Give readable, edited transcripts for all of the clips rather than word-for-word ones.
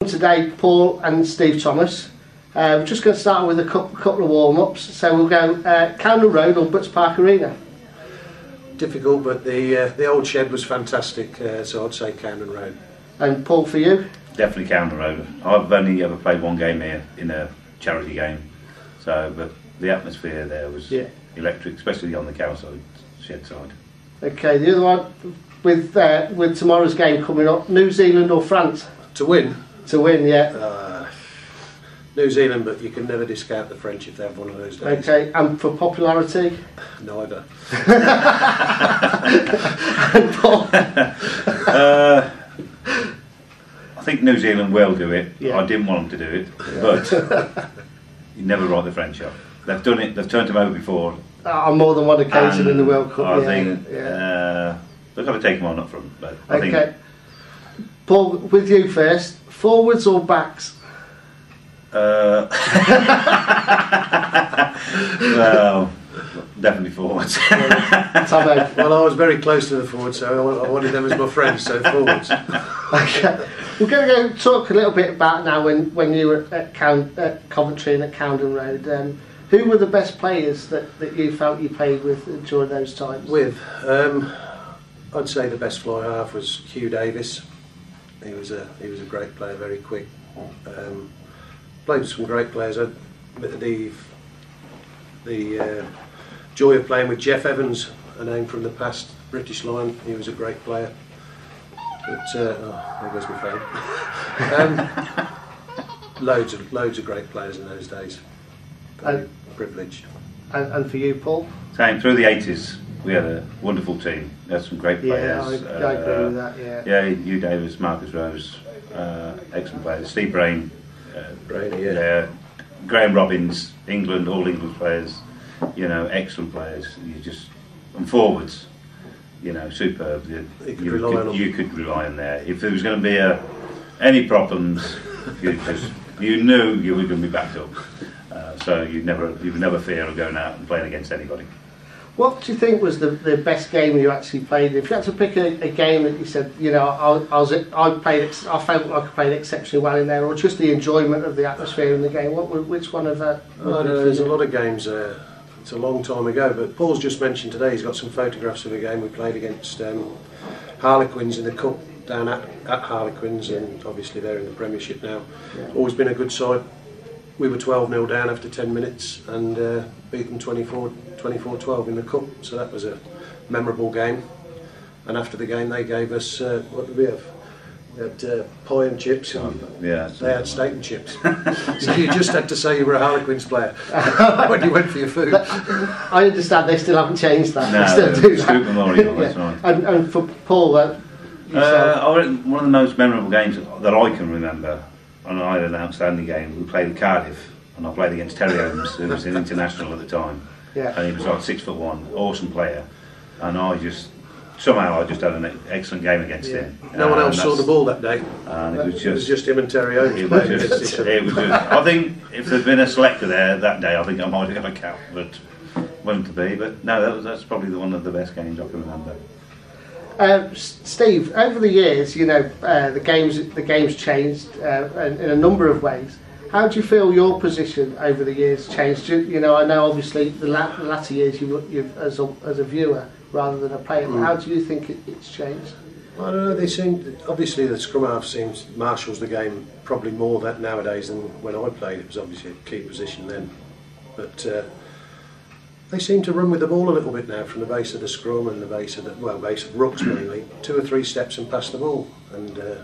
Today, Paul and Steve Thomas. We're just going to start with a couple of warm-ups. So we'll go Camden Road or Butts Park Arena. Difficult, but the old shed was fantastic, so I'd say Camden Road. And Paul, for you? Definitely Camden Road. I've only ever played one game here in a charity game, but the atmosphere there was electric, especially on the cow side, shed side. Okay, the other one with tomorrow's game coming up, New Zealand or France? To win? To win, yeah. New Zealand, but you can never discount the French if they have one of those days. Okay, and for popularity? Neither. And Paul? I think New Zealand will do it. Yeah. I didn't want them to do it, but you never write the French off. They've done it, they've turned them over before. On more than one occasion in the World Cup. I think they've got to take them on up front. But I think Paul, with you first, forwards or backs? Well, definitely forwards. Well, I was very close to the forwards, so I wanted them as my friends, so forwards. Okay. We're going to go talk a little bit about now when you were at Coventry and at Camden Road. Who were the best players that you felt you played with during those times? I'd say the best fly half was Hugh Davis. He was a great player, very quick. Played with some great players. The joy of playing with Jeff Evans, a name from the past, British line. He was a great player. But there goes my phone. Loads of great players in those days. Very privileged. And for you, Paul? Same, through the 80s we had a wonderful team. We had some great players. Yeah, I agree with that, yeah. Hugh Davis, Marcus Rose, excellent players. Steve Brain, Graham Robbins, England, all England players, excellent players. And forwards, superb. You could rely on there. If there was going to be any problems, you knew you were going to be backed up. So you would never fear of going out and playing against anybody. What do you think was the best game you actually played? If you had to pick a game that you said, I felt like I played exceptionally well in there, or just the enjoyment of the atmosphere in the game, which one of that? I don't know, there's a lot of games. It's a long time ago, but Paul's just mentioned today he's got some photographs of a game we played against Harlequins in the Cup down at Harlequins, and obviously they're in the Premiership now. Yeah. Always been a good side. We were 12-0 down after 10 minutes and beat them 24-12 in the Cup, so that was a memorable game. And after the game they gave us, what did we have? We had pie and chips, and they had steak and chips. So you just had to say you were a Harlequins player when you went for your food. I understand they still haven't changed that. No, they still do that. Scoop Memorial, that's right. And for Paul, one of the most memorable games that I can remember, and I had an outstanding game. We played at Cardiff, and I played against Terry Holmes, who was an international at the time. Yeah. And he was like 6'1", awesome player. And somehow I just had an excellent game against him. No one else saw the ball that day. And it was just him and Terry Holmes. It was just. I think if there'd been a selector there that day, I think I might have got a cap, but wasn't to be. But no, that's probably one of the best games I can remember. Steve, over the years, the game's changed in a number of ways. How do you feel your position over the years changed? I know obviously the latter years you've as a viewer rather than a player. But how do you think it's changed? I don't know. Obviously the scrum half marshals the game probably more that nowadays than when I played. It was obviously a key position then, but. They seem to run with the ball a little bit now from the base of the scrum and the base of rucks mainly, 2 or 3 steps and pass the ball. And they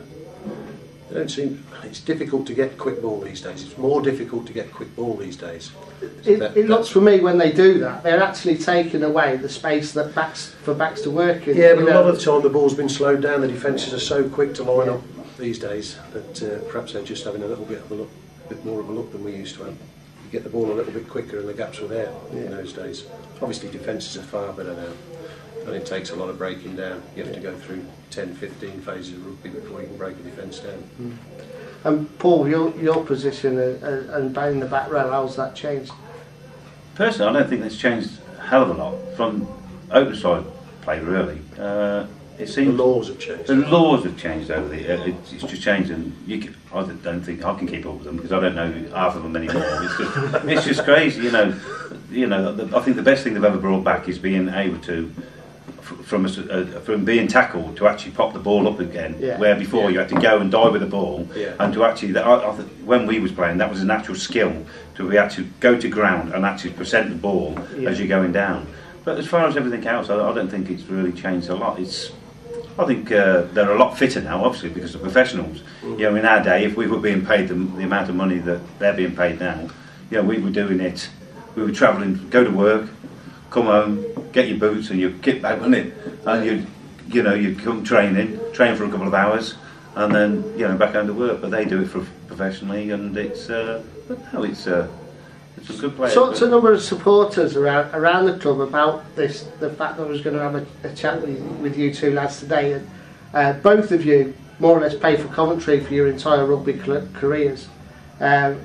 don't seem. It's difficult to get quick ball these days. It's more difficult to get quick ball these days. It looks for me when they do that, they're actually taking away the space that backs to work in. Yeah, but a lot of the time the ball's been slowed down. The defences are so quick to line up these days that perhaps they're just having a little bit more of a look than we used to have. Get the ball a little bit quicker and the gaps were there in those days. Obviously defences are far better now and it takes a lot of breaking down. You have to go through 10, 15 phases of rugby before you can break a defence down. And Paul, your position and in the back row, how's that changed? Personally, I don't think it's changed a hell of a lot from open side play really. it seems the laws have changed. The laws have changed over the. It's just changed, and I don't think I can keep up with them because I don't know half of them anymore. It's just crazy, you know. I think the best thing they've ever brought back is being able to, from being tackled to actually pop the ball up again, where before you had to go and dive with the ball, and to actually, when we was playing, that was a natural skill to be actually go to ground and actually present the ball as you're going down. But as far as everything else, I don't think it's really changed a lot. I think they're a lot fitter now, obviously, because they're professionals. You know, in our day, if we were being paid the amount of money that they're being paid now, you know, we were doing it. We were travelling, go to work, come home, get your boots and your kit bag on it, and you'd come train for a couple of hours, and then back home to work. But they do it professionally, and it's a good place. Talked to a number of supporters around the club about this, the fact that I was going to have a chat with you two lads today, and both of you more or less played for Coventry for your entire rugby careers,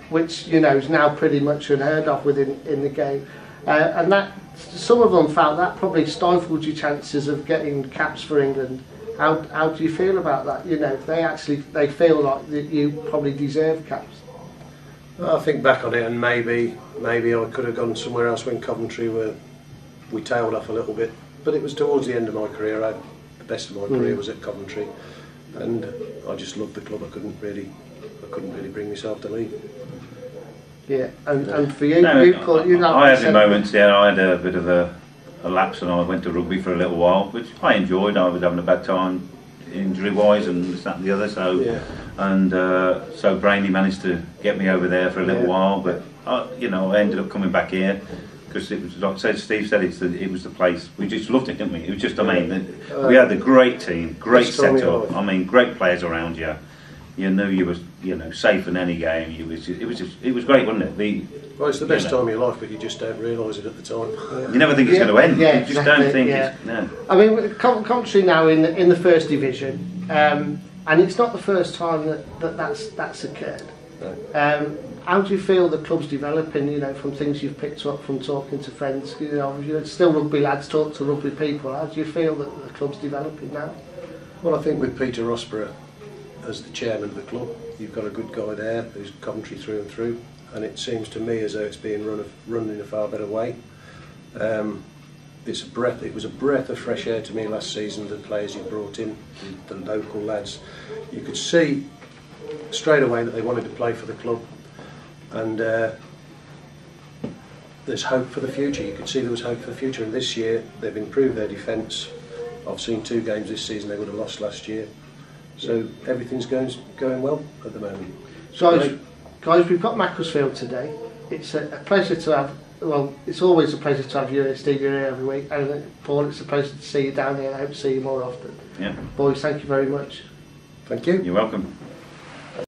which is now pretty much unheard of in the game, and that some of them felt that probably stifled your chances of getting caps for England. How do you feel about that? They feel like that you probably deserve caps. I think back on it, and maybe I could have gone somewhere else when Coventry we tailed off a little bit. But it was towards the end of my career. The best of my career was at Coventry, and I just loved the club. I couldn't really bring myself to leave. Yeah, and for you, I had moments. Yeah, I had a bit of a lapse, and I went to rugby for a little while, which I enjoyed. I was having a bad time, injury-wise, and this, that, and the other. So. And so Brainley managed to get me over there for a little while, but I ended up coming back here because it was, like Steve said, it was the place. We just loved it, didn't we? It was just, we had a great team, great setup. Great players around you. You knew you was safe in any game. It was great, wasn't it? Well, it's the best time of your life, but you just don't realise it at the time. You never think it's going to end. Yeah, you just don't think it's. No. I mean, Coventry now in the first division. And it's not the first time that's occurred. No. How do you feel the club's developing? From things you've picked up from talking to friends. You're still rugby lads, talk to rugby people. How do you feel that the club's developing now? Well, I think with Peter Rossborough as the chairman of the club, you've got a good guy there who's Coventry through and through, and it seems to me as though it's being run in a far better way. It was a breath of fresh air to me last season, the players you brought in, the local lads. You could see straight away that they wanted to play for the club, and there's hope for the future. You could see there was hope for the future, and this year they've improved their defence. I've seen 2 games this season they would have lost last year, so everything's going well at the moment. Guys, we've got Macclesfield today. It's a pleasure to have. Well, it's always a pleasure to have you, Steve, here every week. And Paul, it's a pleasure to see you down here. I hope to see you more often. Yeah. Boys, thank you very much. Thank you. You're welcome.